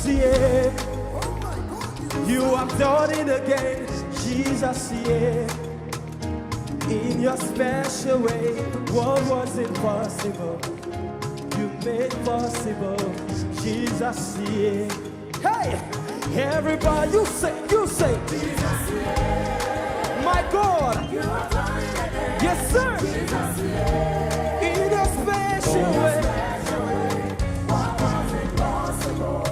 yeah. You have done it again, Jesus, yeah. In your special way, what was impossible, you made possible, Jesus, yeah. Hey, everybody, you say, Jesus, yeah. My God, you have done it again. Yes, sir. Jesus, yeah. In your special way, what was impossible,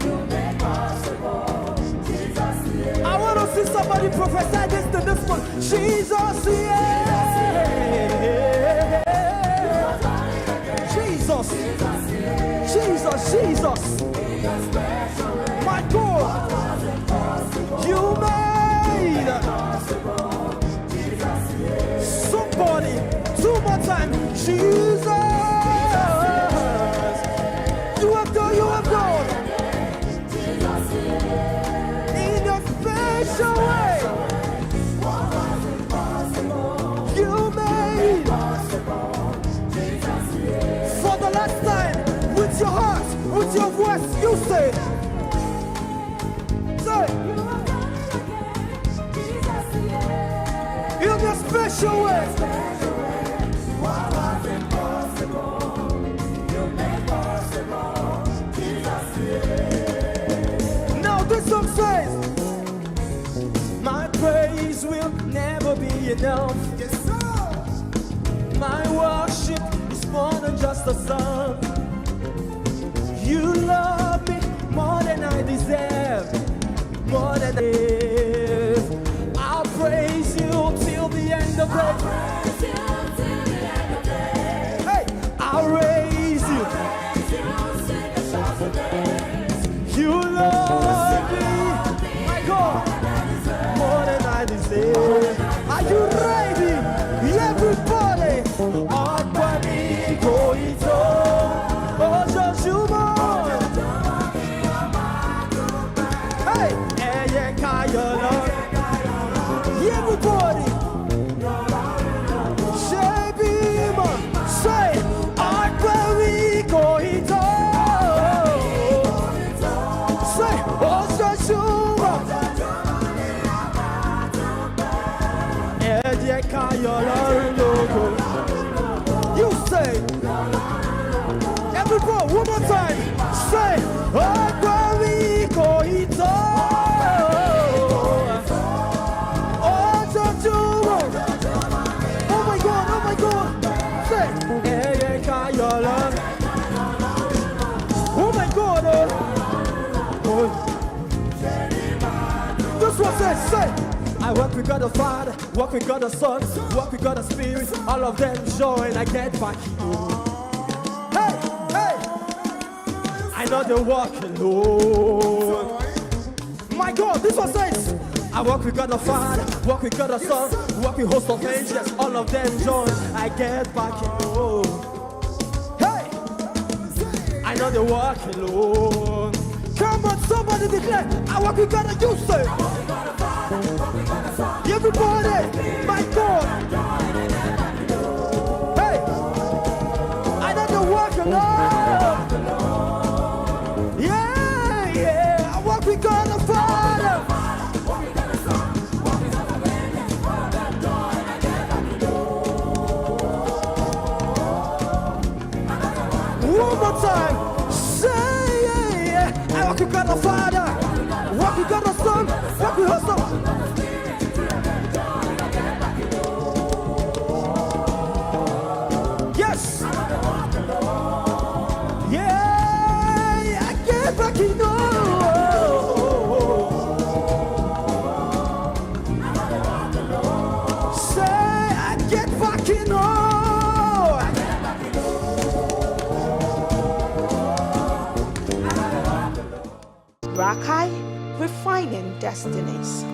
you made possible, Jesus, yeah. I want to see somebody prophesy this to this one. Jesus, yeah. Jesus, Jesus. My God, you made somebody 2 more times. Jesus, you have done. In your special way, you made. For the last time, with your heart, with your voice, you say, in your special way. What was impossible, you made possible, Jesus, yeah. Now this song says, my praise will never be enough. Yes, sir. My worship is more than just a song. You love me more than I deserve, more than I live. I'll praise you till the end of the day. Hey, I'll raise you. You love me, my God, more than I deserve. Are you ready? Everybody, hey, everybody, say, you say, everybody, one more time, say, oh my God, say, oh my God, this one says, say, I walk with God the Father, walk with God the Son, walk with God the Spirit, all of them join, I get back here. Hey, I know they walk alone. My God, this one says, I walk with God the Father, walk with God the Son, walk with host of angels, all of them join, I get back home. Hey, I know they walk alone. Come on, somebody declare, I walk with God and you say, everybody, my God. Hey, I know they walk alone. Yeah, I walk with God the Father. One more time, say, I walk with God the Father, walk with God the Son, walk with her Son. Yes. Yeah, I get back in. Say, I get back in. RACAi, refining destinies.